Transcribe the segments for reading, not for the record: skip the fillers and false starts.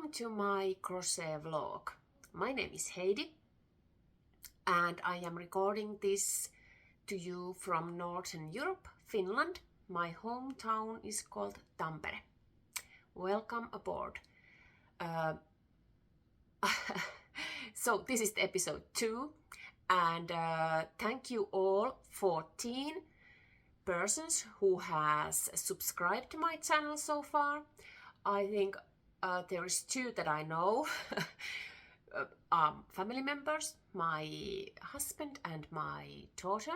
Welcome to my crochet vlog. My name is Heidi and I am recording this to you from Northern Europe, Finland. My hometown is called Tampere. Welcome aboard. So this is the episode 2 and thank you all 14 persons who has subscribed to my channel so far. I think there is 2 that I know, family members, my husband and my daughter.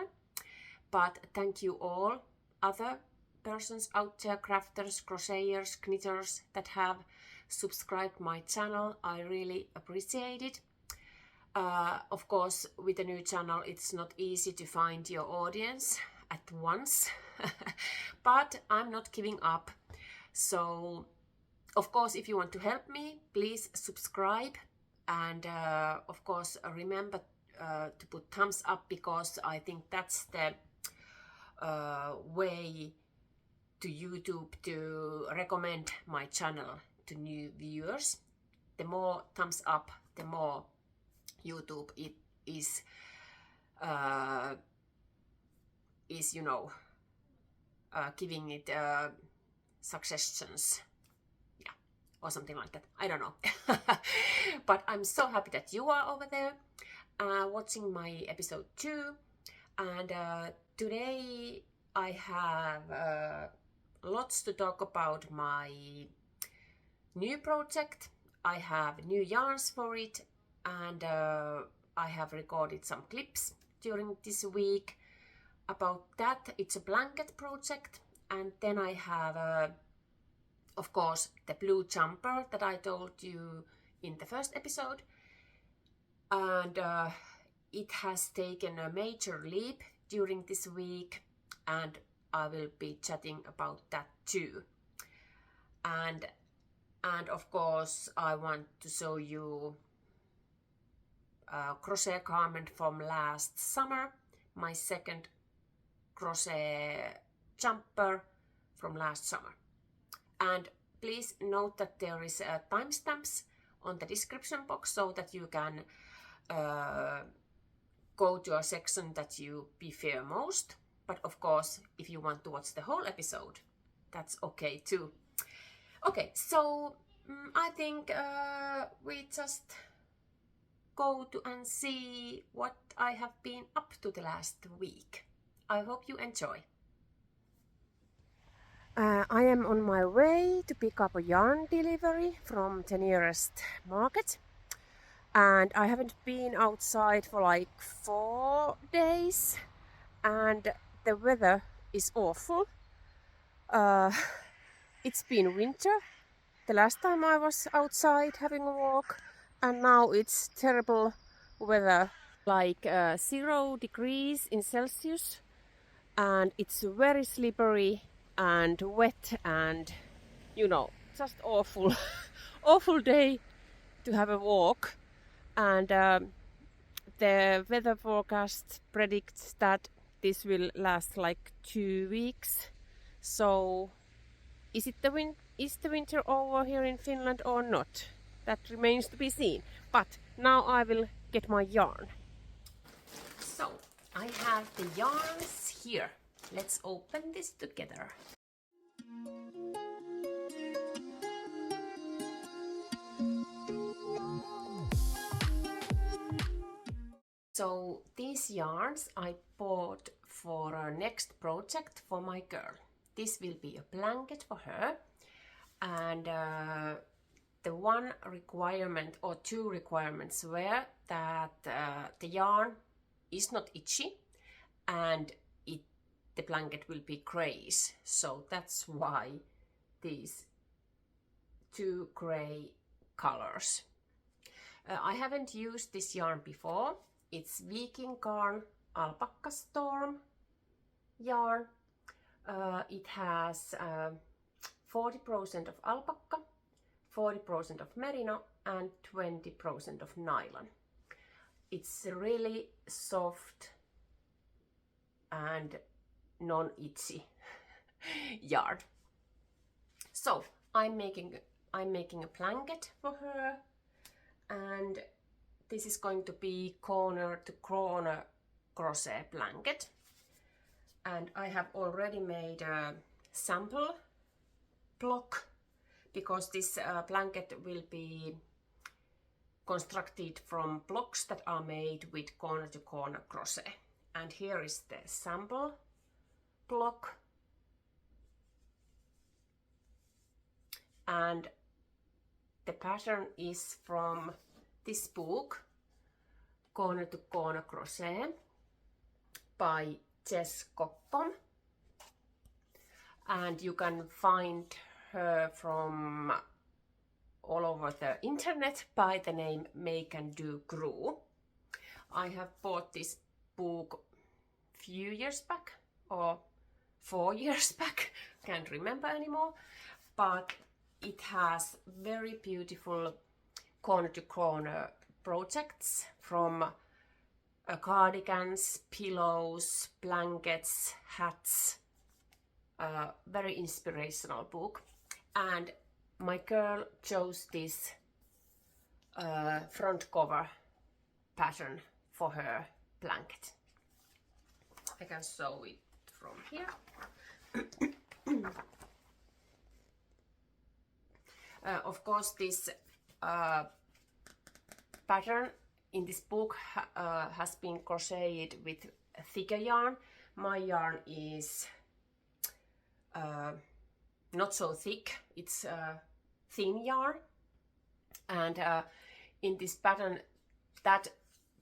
But thank you all other persons out there, crafters, crocheters, knitters that have subscribed my channel. I really appreciate it. Of course, with a new channel, it's not easy to find your audience at once, but I'm not giving up. So of course, if you want to help me, please subscribe and of course remember to put thumbs up, because I think that's the way to YouTube to recommend my channel to new viewers. The more thumbs up, the more YouTube it is you know, giving it suggestions, or something like that. I don't know. But I'm so happy that you are over there watching my episode 2. And today I have lots to talk about my new project. I have new yarns for it, and I have recorded some clips during this week about that. It's a blanket project, and then I have of course the blue jumper that I told you in the first episode, and it has taken a major leap during this week, and I will be chatting about that too. And of course I want to show you a crochet garment from last summer, my second crochet jumper from last summer. And please note that there is timestamps on the description box so that you can go to a section that you prefer most. But of course, if you want to watch the whole episode, that's okay too. Okay, so I think we just go to and see what I have been up to the last week. I hope you enjoy. I am on my way to pick up a yarn delivery from the nearest market, and I haven't been outside for like 4 days, and the weather is awful. It's been winter the last time I was outside having a walk, and now it's terrible weather, like 0 degrees in Celsius, and it's very slippery and wet, and you know, just awful awful day to have a walk. And the weather forecast predicts that this will last like 2 weeks. So is the winter over here in Finland or not? That remains to be seen. But now I will get my yarn. So I have the yarns here. Let's open this together. So these yarns I bought for our next project for my girl. This will be a blanket for her, and the one requirement or 2 requirements were that the yarn is not itchy and the blanket will be grayish. So that's why these 2 gray colors. I haven't used this yarn before. It's Viking Garn Alpaca Strom yarn. It has 40% of alpaca, 40% of merino and 20% of nylon. It's really soft and non-itchy yarn. So I'm making I'm making a blanket for her, and this is going to be corner to corner crochet blanket. And I have already made a sample block because this blanket will be constructed from blocks that are made with corner to corner crochet. And here is the sample block. And the pattern is from this book, Corner to Corner Crochet by Jess Coppom. And you can find her from all over the internet by the name Makeanddocrew. I have bought this book few years back, or 4 years back, can't remember anymore, but it has very beautiful corner to corner projects from cardigans, pillows, blankets, hats. Very inspirational book. And my girl chose this front cover pattern for her blanket. I can sew it from here. Of course, this pattern in this book has been crocheted with thicker yarn. My yarn is not so thick, it's thin yarn, and in this pattern that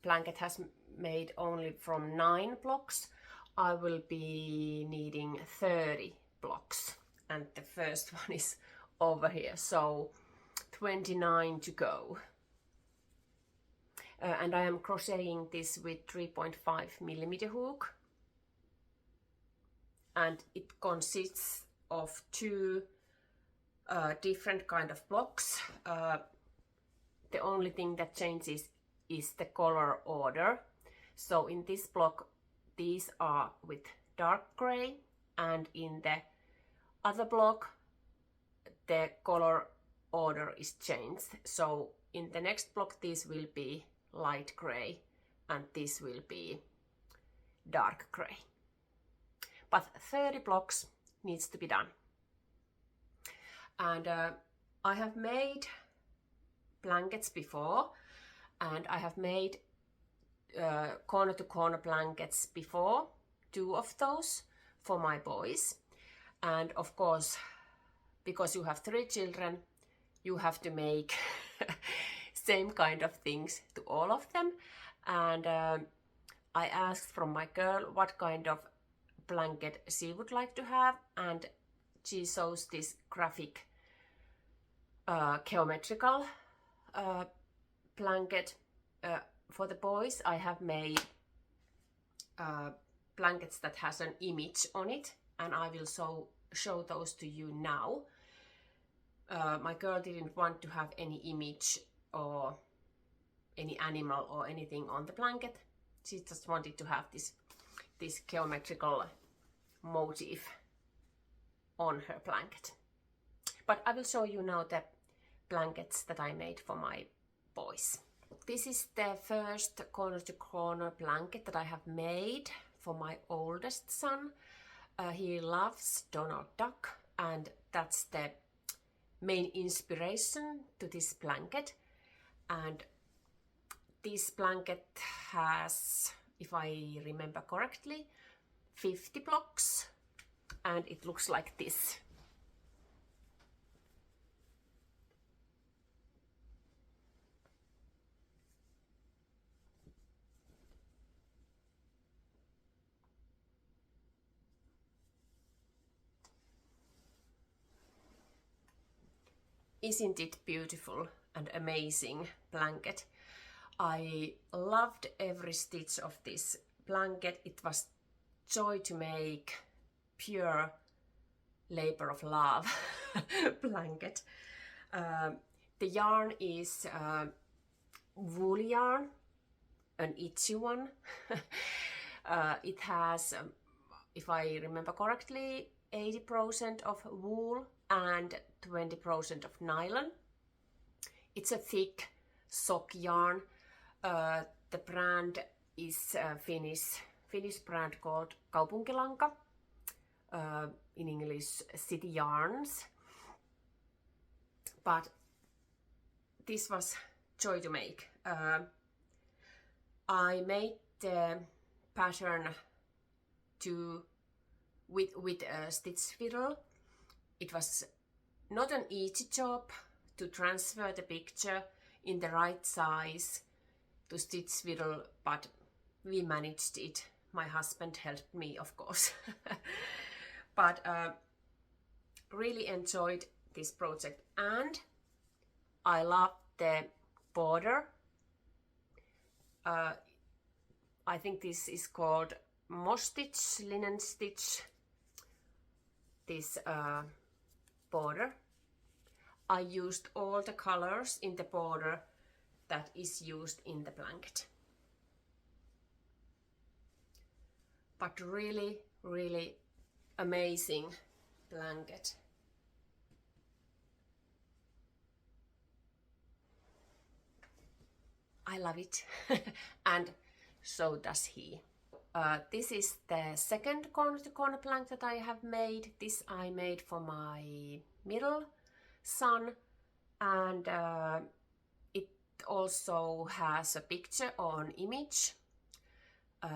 blanket has made only from 9 blocks. I will be needing 30 blocks, and the first one is over here, so 29 to go. And I am crocheting this with 3.5mm hook, and it consists of 2 different kind of blocks. The only thing that changes is the color order. So in this block these are with dark gray, and in the other block the color order is changed. So in the next block this will be light gray and this will be dark gray. But 30 blocks needs to be done. And I have made blankets before, and I have made corner to corner blankets before, 2 of those for my boys. And of course, because you have 3 children, you have to make same kind of things to all of them. And I asked from my girl what kind of blanket she would like to have, and she chose this graphic geometrical blanket. For the boys I have made blankets that has an image on it, and I will show those to you now. My girl didn't want to have any image or any animal or anything on the blanket. She just wanted to have this geometrical motif on her blanket. But I will show you now the blankets that I made for my boys. This is the first corner to corner blanket that I have made for my oldest son. He loves Donald Duck, and that's the main inspiration to this blanket. And this blanket has, if I remember correctly, 50 blocks, and it looks like this. Isn't it beautiful and amazing blanket? I loved every stitch of this blanket. It was joy to make, pure labor of love blanket. The yarn is wool yarn, an itchy one. It has, if I remember correctly, 80% of wool and 20% of nylon. It's a thick sock yarn. The brand is a Finnish brand called Kaupunkilanka. In English, City Yarns. But this was joy to make. I made the pattern with a stitch fiddle. It was not an easy job to transfer the picture in the right size to stitch fiddle, but we managed it. My husband helped me, of course. But really enjoyed this project, and I love the border. I think this is called moss stitch, linen stitch, this border. I used all the colors in the border that is used in the blanket. But really, really amazing blanket. I love it. And so does he. This is the second corner to corner blanket that I have made. This I made for my middle son, and it also has a picture or an image.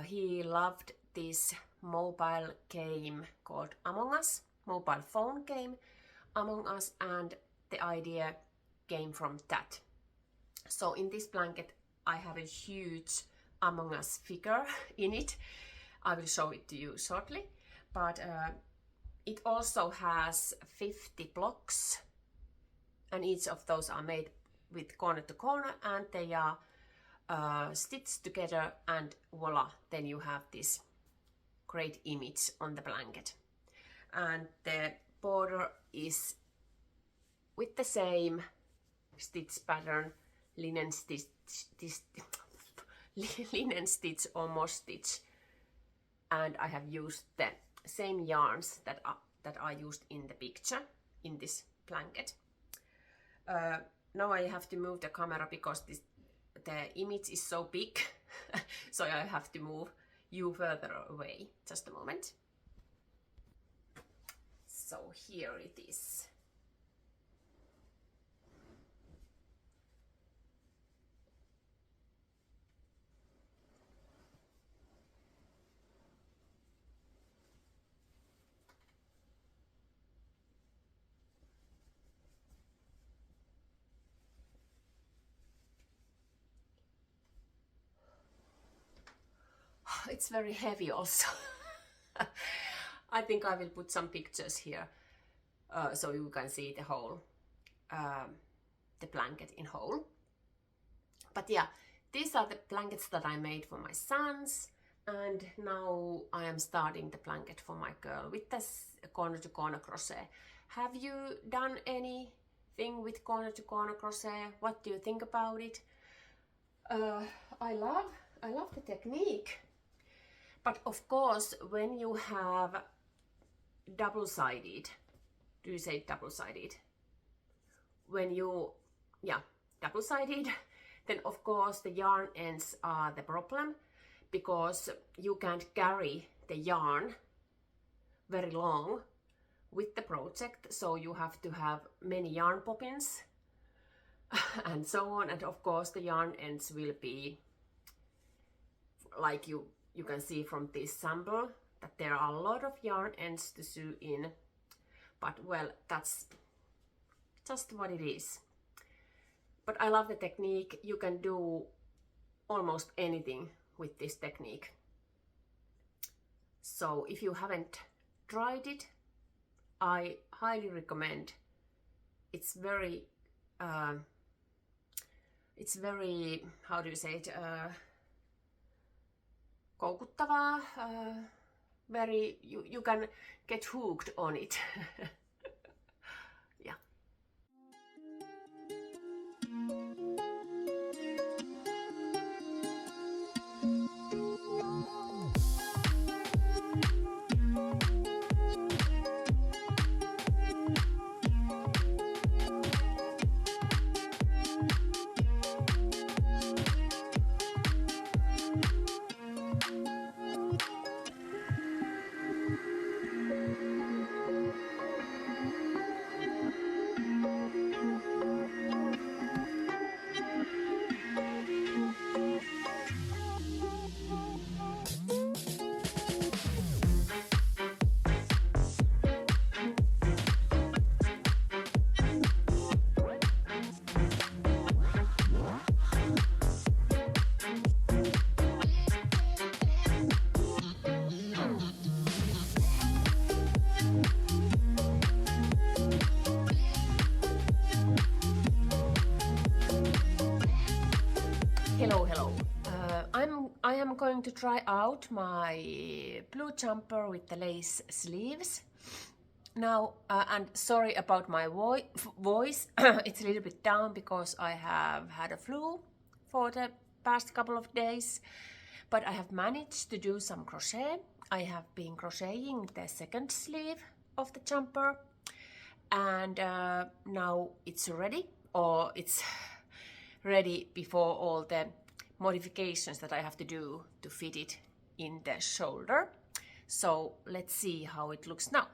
He loved this mobile game called Among Us, mobile phone game Among Us, and the idea came from that. So in this blanket I have a huge Among Us figure in it. I will show it to you shortly, but it also has 50 blocks, and each of those are made with corner to corner, and they are stitched together, and voila, then you have this great image on the blanket. And the border is with the same stitch pattern, linen stitch or moss stitch, and I have used the same yarns that I used in the picture in this blanket. Now I have to move the camera because the image is so big, so I have to move you further away. Just a moment. So here it is. It's very heavy also. I think I will put some pictures here so you can see the whole, the blanket in whole. But yeah, these are the blankets that I made for my sons, and now I am starting the blanket for my girl with this corner to corner crochet. Have you done anything with corner to corner crochet? What do you think about it? I love the technique. But of course, when you have double-sided, do you say double-sided? When you, yeah, double-sided, then of course the yarn ends are the problem, because you can't carry the yarn very long with the project, so you have to have many yarn bobbins and so on, and of course the yarn ends will be like you can see from this sample that there are a lot of yarn ends to sew in, but well, that's just what it is. But I love the technique. You can do almost anything with this technique. So if you haven't tried it, I highly recommend. It's very, how do you say it, koukuttavaa, very, you can get hooked on it. Yeah. I am going to try out my blue jumper with the lace sleeves. Now, and sorry about my voice, it's a little bit down because I have had a flu for the past couple of days, but I have managed to do some crochet. I have been crocheting the second sleeve of the jumper, and now it's ready, or it's ready before all the modifications that I have to do to fit it in the shoulder. So let's see how it looks now.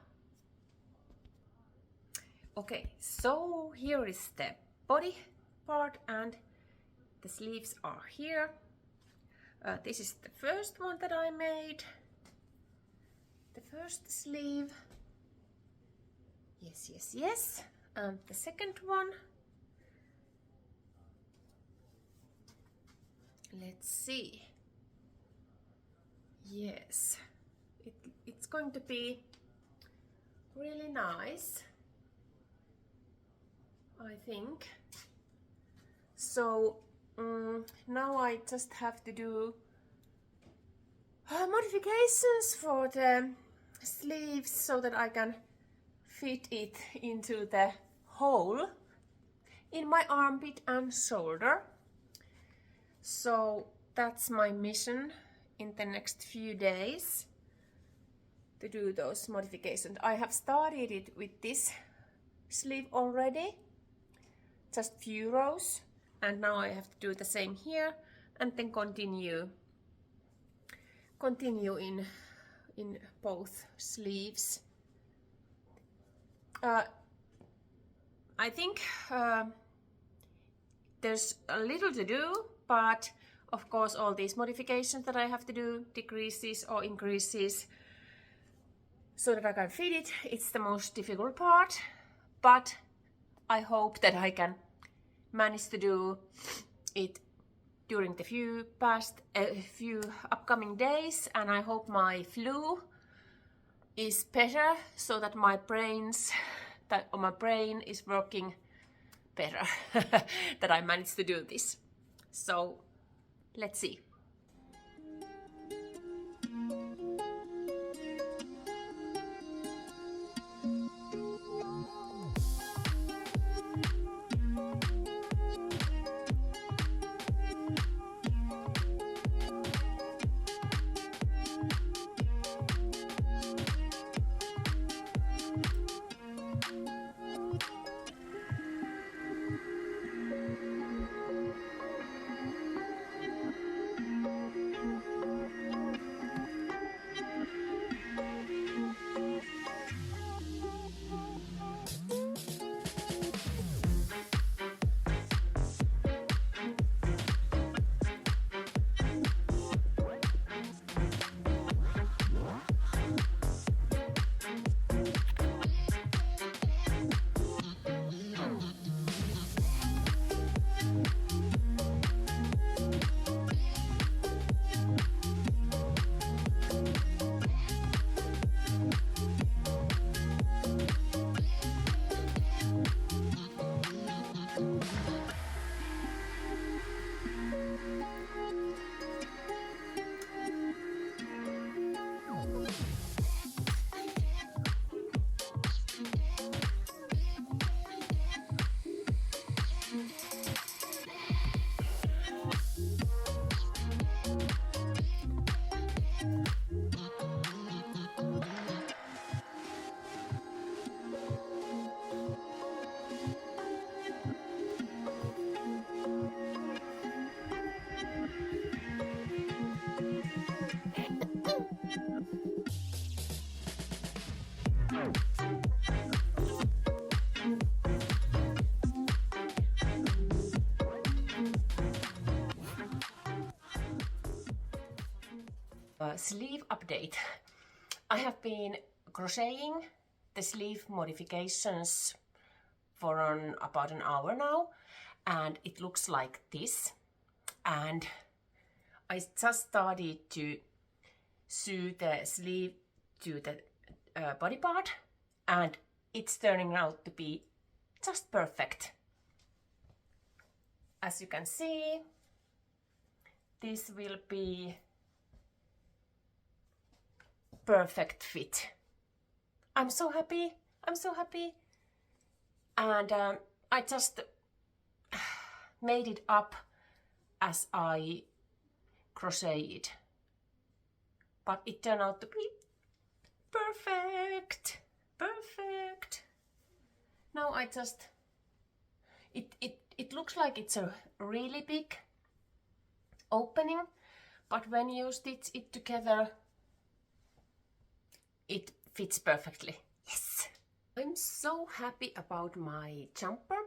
Okay, so here is the body part and the sleeves are here. This is the first one that I made. The first sleeve. Yes, yes, yes. And the second one. Let's see. Yes, it's going to be really nice, I think. So now I just have to do modifications for the sleeves so that I can fit it into the hole in my armpit and shoulder. So that's my mission in the next few days, to do those modifications. I have started it with this sleeve already, just few rows, and now I have to do the same here and then continue in both sleeves. I think there's a little to do, but of course all these modifications that I have to do, decreases or increases, so that I can fit it, it's the most difficult part. But I hope that I can manage to do it during the few upcoming days, and I hope my flu is better so that my brain is working better, that I managed to do this. So let's see. Sleeve update. I have been crocheting the sleeve modifications for about an hour now, and it looks like this. And I just started to sew the sleeve to the body part, and it's turning out to be just perfect. As you can see, this will be perfect fit. I'm so happy. I'm so happy. And I just made it up as I crocheted. But it turned out to be perfect. Perfect. Now I just... It looks like it's a really big opening, but when you stitch it together, it fits perfectly. Yes! I'm so happy about my jumper.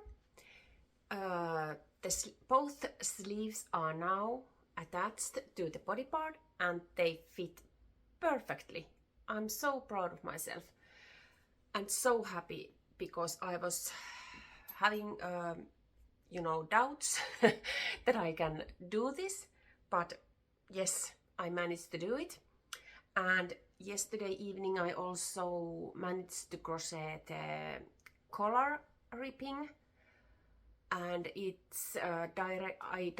Both sleeves are now attached to the body part and they fit perfectly. I'm so proud of myself and so happy because I was having you know, doubts that I can do this, but yes, I managed to do it. And yesterday evening I also managed to crochet the collar ripping, and it's I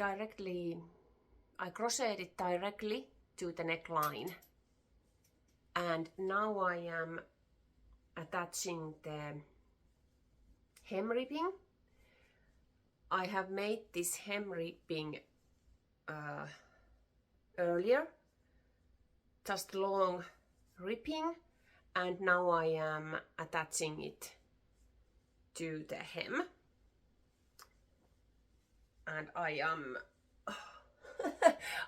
crocheted it directly to the neckline, and now I am attaching the hem ripping. I have made this hem ripping earlier, just long ripping, and now I am attaching it to the hem, and I am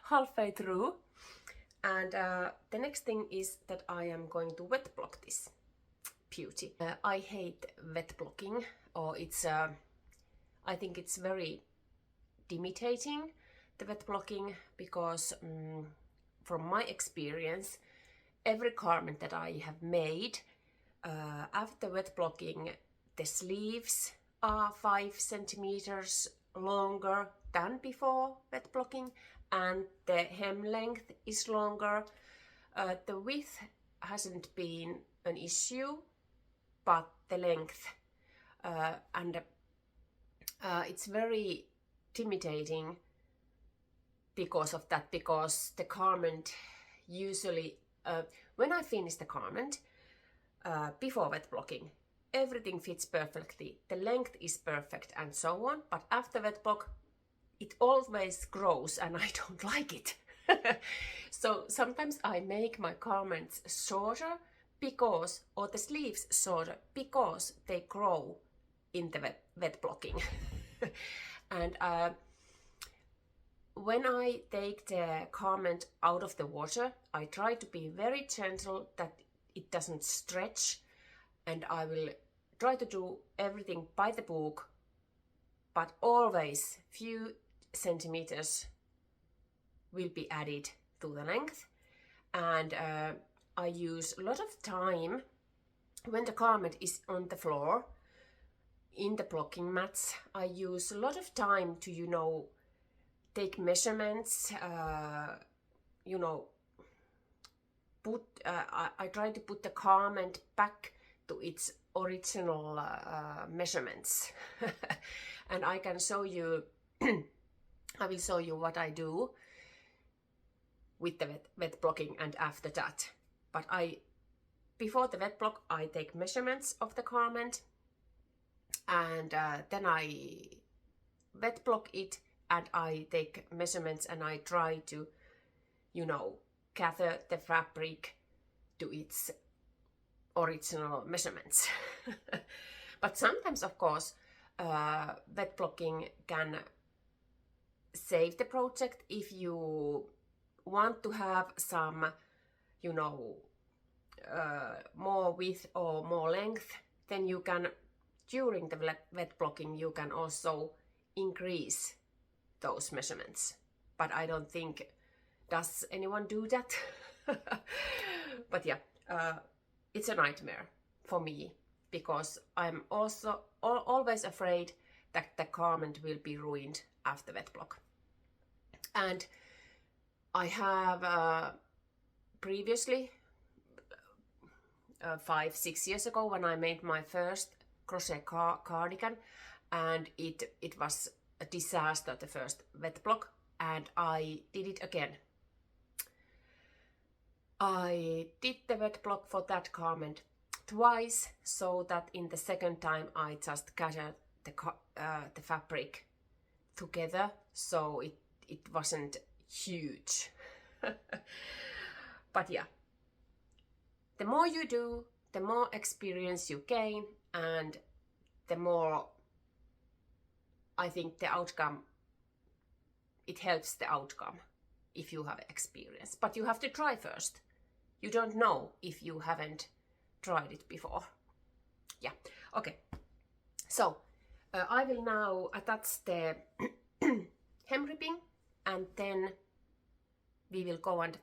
halfway through. And the next thing is that I am going to wet block this beauty. I hate wet blocking, or it's I think it's very intimidating, the wet blocking, because from my experience, every garment that I have made after wet blocking, the sleeves are 5 centimeters longer than before wet blocking, and the hem length is longer. The width hasn't been an issue, but the length, and it's very intimidating because of that, because the garment usually, when I finish the garment before wet blocking, everything fits perfectly, the length is perfect and so on, but after wet block it always grows and I don't like it. So sometimes I make my garments shorter because, or the sleeves shorter because they grow in the wet blocking. And when I take the garment out of the water, I try to be very gentle that it doesn't stretch, and I will try to do everything by the book, but always few centimeters will be added to the length. And I use a lot of time when the garment is on the floor in the blocking mats. I use a lot of time to, you know, take measurements, you know, I try to put the garment back to its original measurements. And I can show you, I will show you what I do with the wet blocking and after that. But before the wet block, I take measurements of the garment, and then I wet block it, and I take measurements, and I try to, you know, gather the fabric to its original measurements. But sometimes, of course, wet blocking can save the project if you want to have some, you know, more width or more length. Then you can, during the wet blocking, you can also increase those measurements. But I don't think, does anyone do that? But yeah, it's a nightmare for me, because I'm also always afraid that the garment will be ruined after wet block. And I have previously, 5-6 years ago, when I made my first crochet cardigan, and it was a disaster, the first wet block. and I did it again. I did the wet block for that garment twice, so that in the second time I just gathered the fabric together, so it wasn't huge. But yeah, the more you do, the more experience you gain, and the more I think the outcome, it helps the outcome if you have experience. But you have to try first. You don't know if you haven't tried it before. Yeah, okay. So I will now attach the hem ribbing, and then we will go and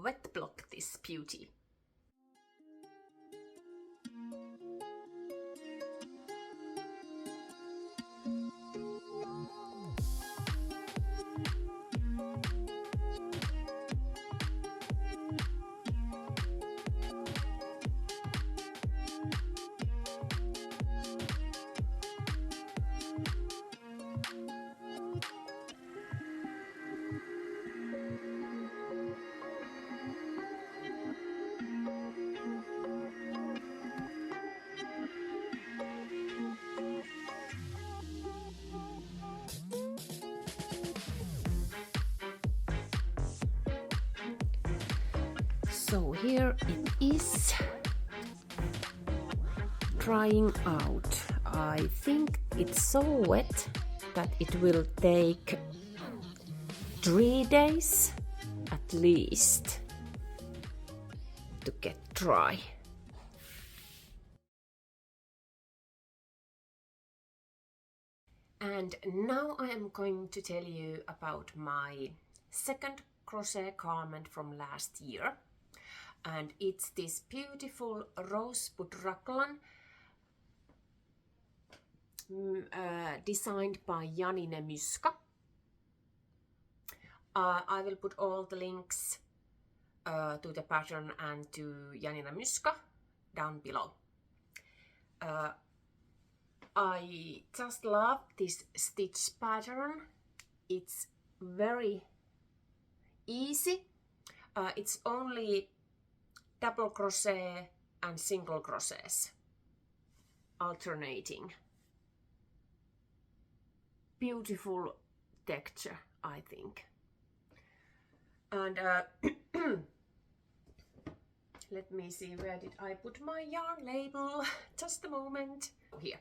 wet block this beauty. So here it is drying out. I think it's so wet that it will take 3 days at least to get dry. And now I am going to tell you about my second crochet garment from last year. And it's this beautiful Rosebud Raglan designed by Janine Myska. I will put all the links to the pattern and to Janine Myska down below. I just love this stitch pattern. It's very easy. It's only double crochet and single crochets alternating. Beautiful texture, I think. And let me see, where did I put my yarn label? Just a moment. Here.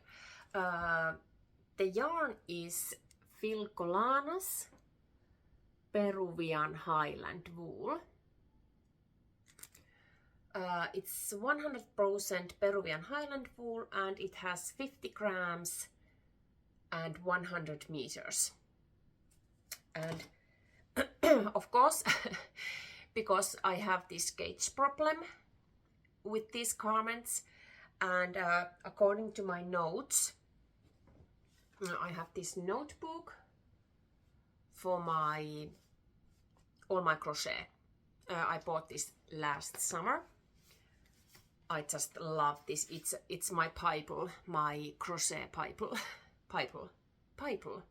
The yarn is Filcolana's Peruvian Highland wool. It's 100% Peruvian Highland wool, and it has 50 grams and 100 meters. And of course, because I have this gauge problem with these garments, and according to my notes, I have this notebook for all my crochet. I bought this last summer. I just love this. It's my Bible, my crochet Bible. Bible.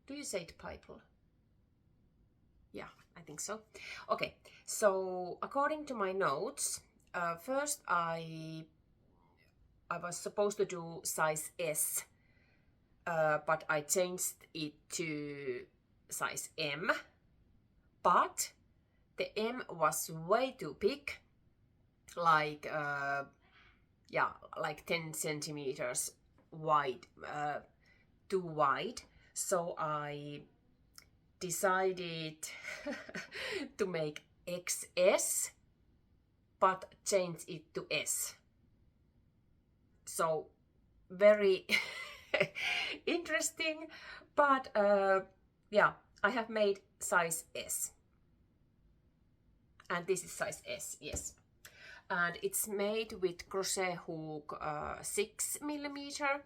Do you say it Bible? Yeah, I think so. Okay, so according to my notes, first I was supposed to do size S, but I changed it to size M. But the M was way too big, like like 10 centimeters wide, too wide. So I decided to make XS, but change it to S. So very interesting, but yeah, I have made size S. And this is size S, yes. And it's made with crochet hook 6mm.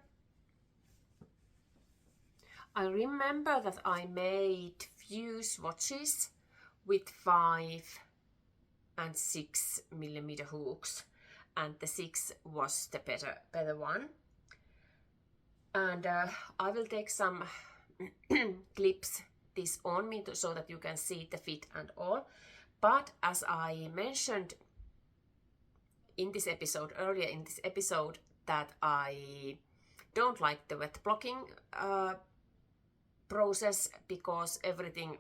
I remember that I made few swatches with 5 and 6mm hooks, and the 6 was the better one. And I will take some clips this on me so that you can see the fit and all. But as I mentioned in this episode, earlier in this episode, that I don't like the wet blocking process because everything,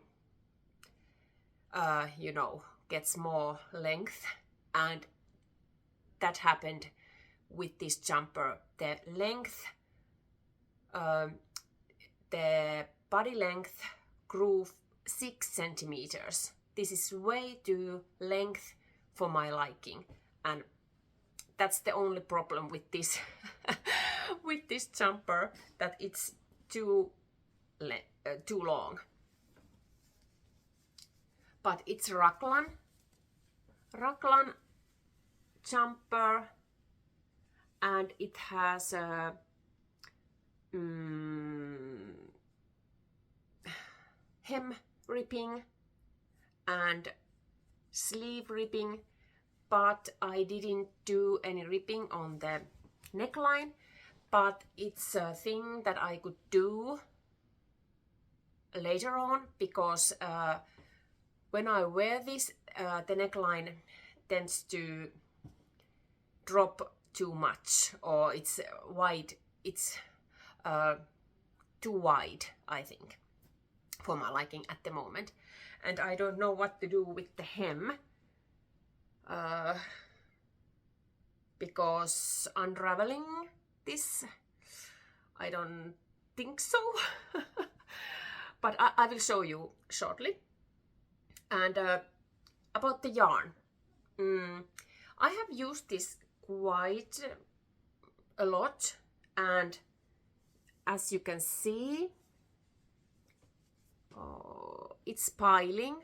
you know, gets more length, and that happened with this jumper. The length, the body length grew 6 centimeters. This is way too length for my liking, and that's the only problem with this with this jumper, that it's too long. But it's Raglan jumper, and it has a hem ripping and sleeve ripping, but I didn't do any ripping on the neckline. But it's a thing that I could do later on, because when I wear this, the neckline tends to drop too much, or it's wide. It's too wide, I think, for my liking at the moment. And I don't know what to do with the hem, because unraveling this, I don't think so. But I will show you shortly. And about the yarn, I have used this quite a lot, and as you can see, it's piling,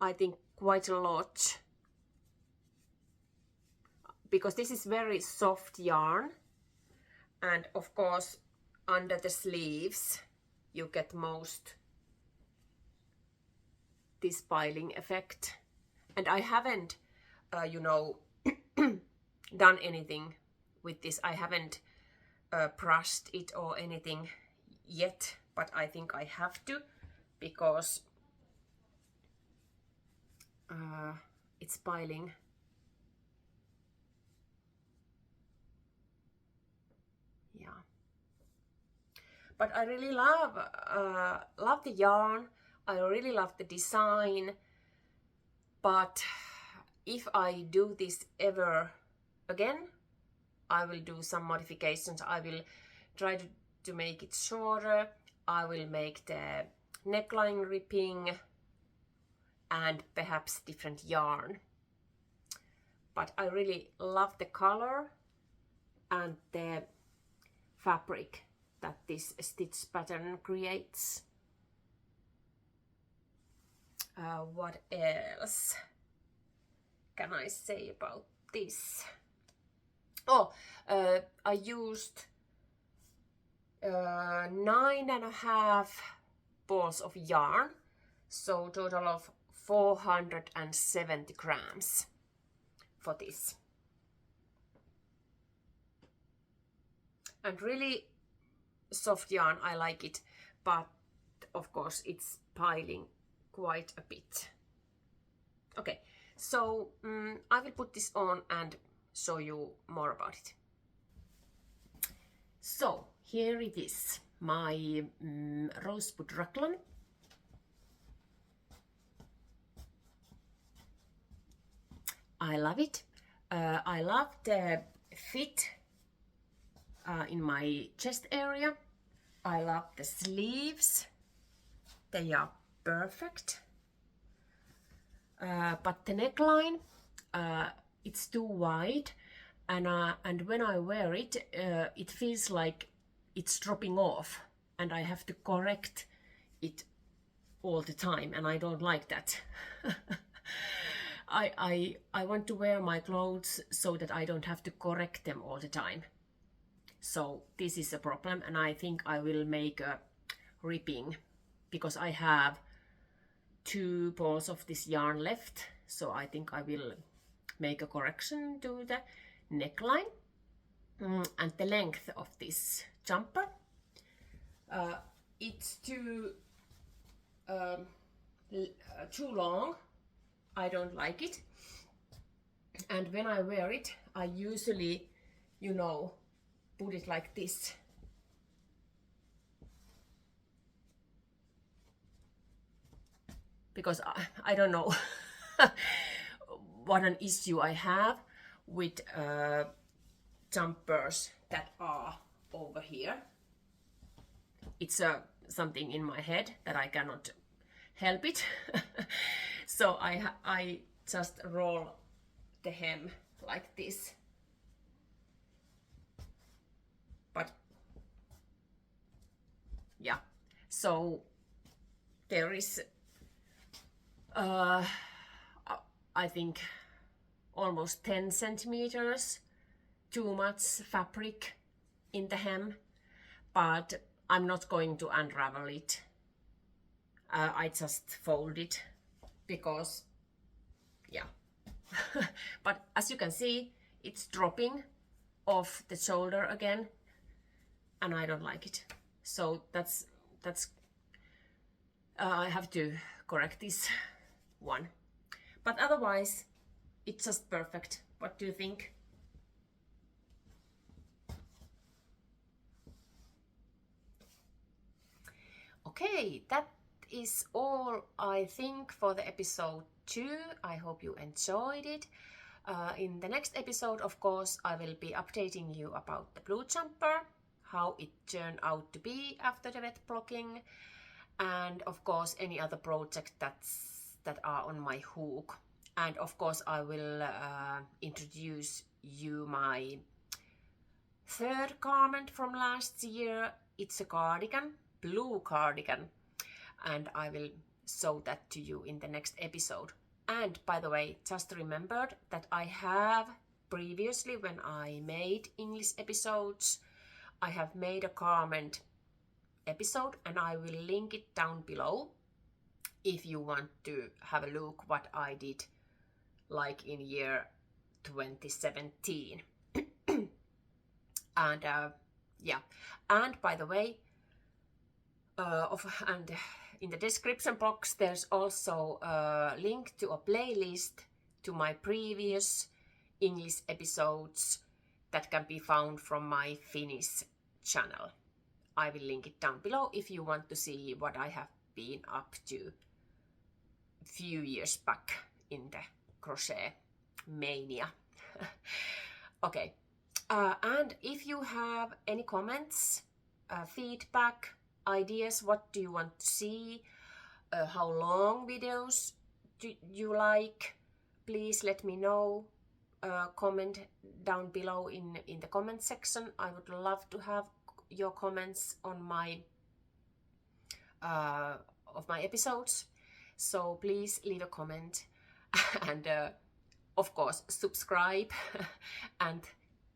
I think, quite a lot, because this is very soft yarn, and of course under the sleeves you get most this piling effect. And I haven't you know, done anything with this. I haven't brushed it or anything yet, but I think I have to, because it's piling. Yeah, but I really love the yarn. I really love the design, but if I do this ever again, I will do some modifications. I will try to make it shorter. I will make the neckline ripping and perhaps different yarn. But I really love the color and the fabric that this stitch pattern creates. What else can I say about this? Oh, I used 9.5 balls of yarn, so total of 470 grams for this. And really soft yarn, I like it, but of course it's piling quite a bit. Okay, so I will put this on and show you more about it. So here it is, my Rosebud Raglan. I love it. I love the fit in my chest area. I love the sleeves. They are perfect. But the neckline, it's too wide, and when I wear it, it feels like it's dropping off, and I have to correct it all the time, and I don't like that. I want to wear my clothes so that I don't have to correct them all the time. So this is a problem, and I think I will make a ripping, because I have 2 balls of this yarn left, so I think I will make a correction to the neckline and the length of this jumper. it's too long. I don't like it. And when I wear it, I usually, you know, put it like this. Because I don't know what an issue I have with jumpers that are over here. It's something in my head that I cannot help it. So I just roll the hem like this. But yeah, so there is I think almost 10 centimeters too much fabric in the hem, but I'm not going to unravel it. I just fold it because, yeah. But as you can see, it's dropping off the shoulder again, and I don't like it. So that's I have to correct this one. But otherwise, it's just perfect. What do you think? Okay, that is all I think for the episode 2. I hope you enjoyed it. In the next episode, of course, I will be updating you about the blue jumper, how it turned out to be after the wet blocking, and of course any other project that are on my hook. And of course I will introduce you my third garment from last year. It's a cardigan, blue cardigan, and I will show that to you in the next episode. And by the way, just remembered that I have previously, when I made English episodes, I have made a garment episode, and I will link it down below if you want to have a look what I did like in year 2017. And yeah, and by the way, and in the description box there's also a link to a playlist to my previous English episodes that can be found from my Finnish channel. I will link it down below if you want to see what I have been up to a few years back in the crochet mania. Okay, and if you have any comments, feedback, ideas, what do you want to see, how long videos do you like, please let me know. Comment down below in the comment section. I would love to have your comments on my of my episodes, so please leave a comment. And of course subscribe and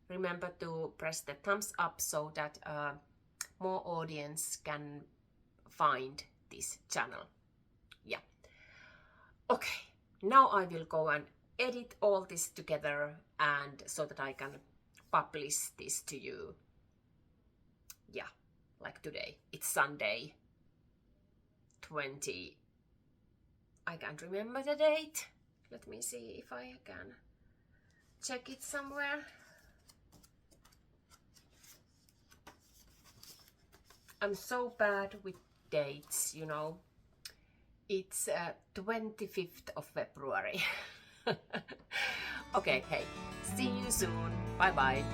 remember to press the thumbs up so that more audience can find this channel. Yeah, okay, now I will go and edit all this together, and so that I can publish this to you. Yeah, like today. It's Sunday 20. I can't remember the date. Let me see if I can check it somewhere. I'm so bad with dates, you know. It's 25th of February. Okay, hey, see you soon. Bye bye.